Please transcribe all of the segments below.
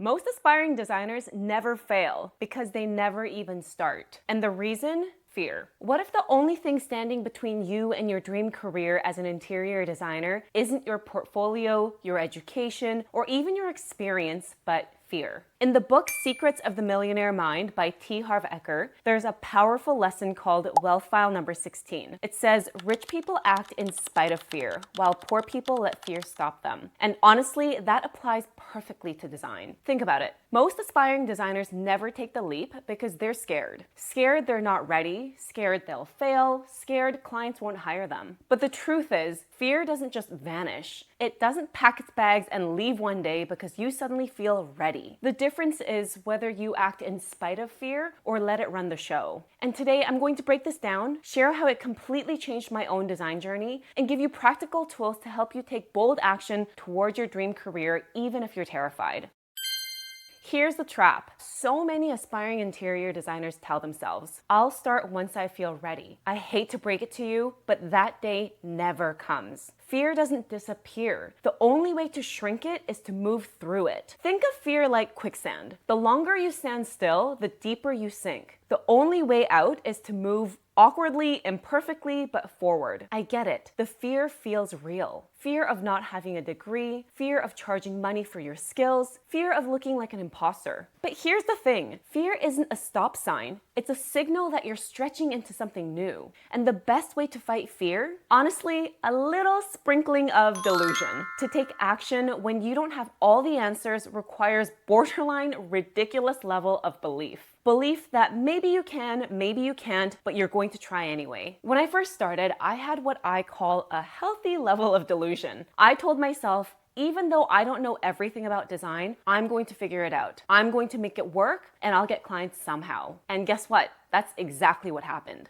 Most aspiring designers never fail because they never even start. And the reason? Fear. What if the only thing standing between you and your dream career as an interior designer isn't your portfolio, your education, or even your experience, but fear? In the book Secrets of the Millionaire Mind by T. Harv Eker, there's a powerful lesson called Wealth File number 16. It says, rich people act in spite of fear, while poor people let fear stop them. And honestly, that applies perfectly to design. Think about it. Most aspiring designers never take the leap because they're scared. Scared they're not ready, scared they'll fail, scared clients won't hire them. But the truth is, fear doesn't just vanish. It doesn't pack its bags and leave one day because you suddenly feel ready. The difference is whether you act in spite of fear or let it run the show. And today I'm going to break this down, share how it completely changed my own design journey, and give you practical tools to help you take bold action towards your dream career, even if you're terrified. Here's the trap. So many aspiring interior designers tell themselves, I'll start once I feel ready. I hate to break it to you, but that day never comes. Fear doesn't disappear. The only way to shrink it is to move through it. Think of fear like quicksand. The longer you stand still, the deeper you sink. The only way out is to move awkwardly, imperfectly, but forward. I get it. The fear feels real. Fear of not having a degree, fear of charging money for your skills, fear of looking like an imposter. But here's the thing. Fear isn't a stop sign. It's a signal that you're stretching into something new. And the best way to fight fear? Honestly, a little sprinkling of delusion. To take action when you don't have all the answers requires borderline ridiculous level of belief. Belief that maybe you can, maybe you can't, but you're going to try anyway. When I first started, I had what I call a healthy level of delusion. I told myself, even though I don't know everything about design, I'm going to figure it out. I'm going to make it work and I'll get clients somehow. And guess what? That's exactly what happened.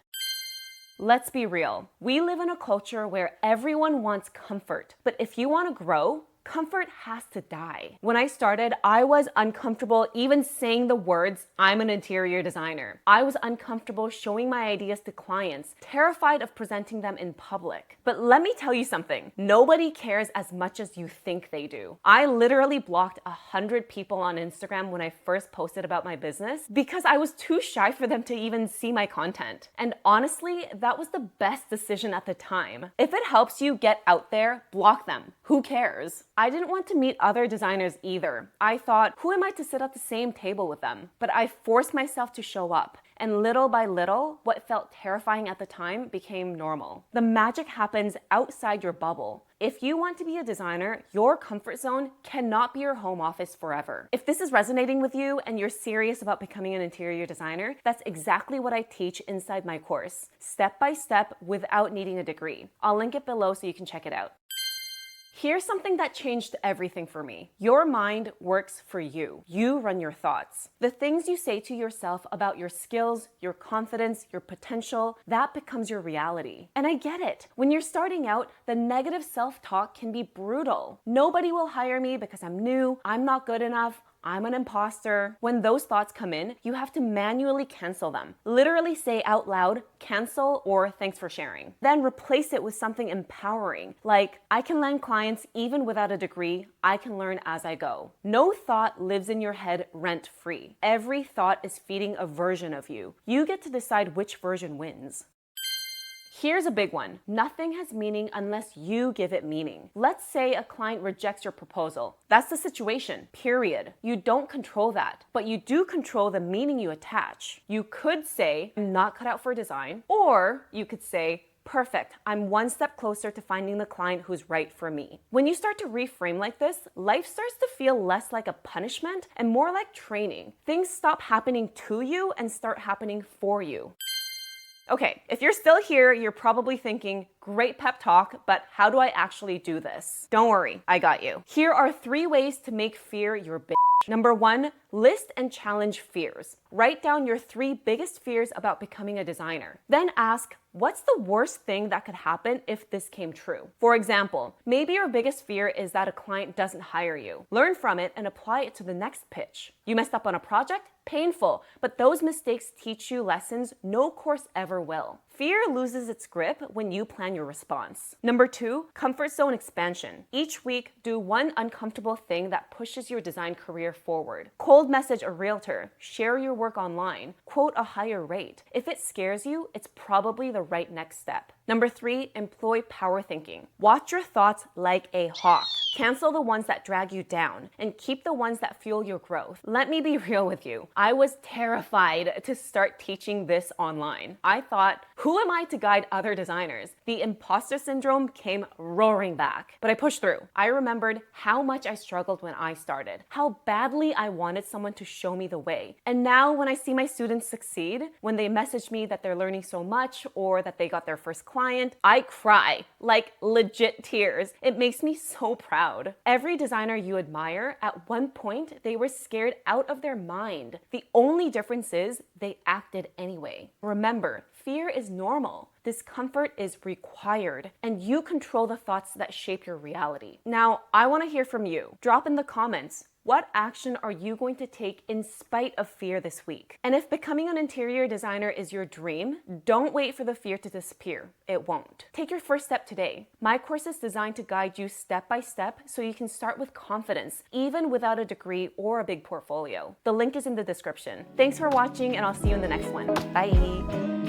Let's be real. We live in a culture where everyone wants comfort, but if you want to grow, comfort has to die. When I started, I was uncomfortable even saying the words, I'm an interior designer. I was uncomfortable showing my ideas to clients, terrified of presenting them in public. But let me tell you something. Nobody cares as much as you think they do. I literally blocked 100 people on Instagram when I first posted about my business because I was too shy for them to even see my content. And honestly, that was the best decision at the time. If it helps you get out there, block them. Who cares? I didn't want to meet other designers either. I thought, who am I to sit at the same table with them? But I forced myself to show up. And little by little, what felt terrifying at the time became normal. The magic happens outside your bubble. If you want to be a designer, your comfort zone cannot be your home office forever. If this is resonating with you and you're serious about becoming an interior designer, that's exactly what I teach inside my course, step by step without needing a degree. I'll link it below so you can check it out. Here's something that changed everything for me. Your mind works for you. You run your thoughts. The things you say to yourself about your skills, your confidence, your potential, that becomes your reality. And I get it. When you're starting out, the negative self-talk can be brutal. Nobody will hire me because I'm new, I'm not good enough, I'm an imposter. When those thoughts come in, you have to manually cancel them. Literally say out loud, cancel or thanks for sharing. Then replace it with something empowering, like I can land clients even without a degree. I can learn as I go. No thought lives in your head rent-free. Every thought is feeding a version of you. You get to decide which version wins. Here's a big one. Nothing has meaning unless you give it meaning. Let's say a client rejects your proposal. That's the situation, period. You don't control that, but you do control the meaning you attach. You could say, I'm not cut out for design, or you could say, perfect, I'm one step closer to finding the client who's right for me. When you start to reframe like this, life starts to feel less like a punishment and more like training. Things stop happening to you and start happening for you. Okay, if you're still here, you're probably thinking, great pep talk, but how do I actually do this? Don't worry, I got you. Here are 3 ways to make fear your bitch. Number 1, list and challenge fears. Write down your 3 biggest fears about becoming a designer. Then ask, What's the worst thing that could happen if this came true? For example, maybe your biggest fear is that a client doesn't hire you. Learn from it and apply it to the next pitch. You messed up on a project? Painful, but those mistakes teach you lessons no course ever will. Fear loses its grip when you plan your response. Number 2, comfort zone expansion. Each week, do one uncomfortable thing that pushes your design career forward. Cold message a realtor, share your work online, quote a higher rate. If it scares you, it's probably the right next step. Number 3, employ power thinking. Watch your thoughts like a hawk. Cancel the ones that drag you down and keep the ones that fuel your growth. Let me be real with you. I was terrified to start teaching this online. I thought, who am I to guide other designers? The imposter syndrome came roaring back, but I pushed through. I remembered how much I struggled when I started, how badly I wanted someone to show me the way. And now when I see my students succeed, when they message me that they're learning so much or that they got their first client, I cry, like legit tears. It makes me so proud. Every designer you admire, at one point, they were scared out of their mind. The only difference is they acted anyway. Remember, fear is normal. Discomfort is required, and you control the thoughts that shape your reality. Now, I want to hear from you. Drop in the comments. What action are you going to take in spite of fear this week? And if becoming an interior designer is your dream, don't wait for the fear to disappear. It won't. Take your first step today. My course is designed to guide you step by step so you can start with confidence, even without a degree or a big portfolio. The link is in the description. Thanks for watching, and I'll see you in the next one. Bye.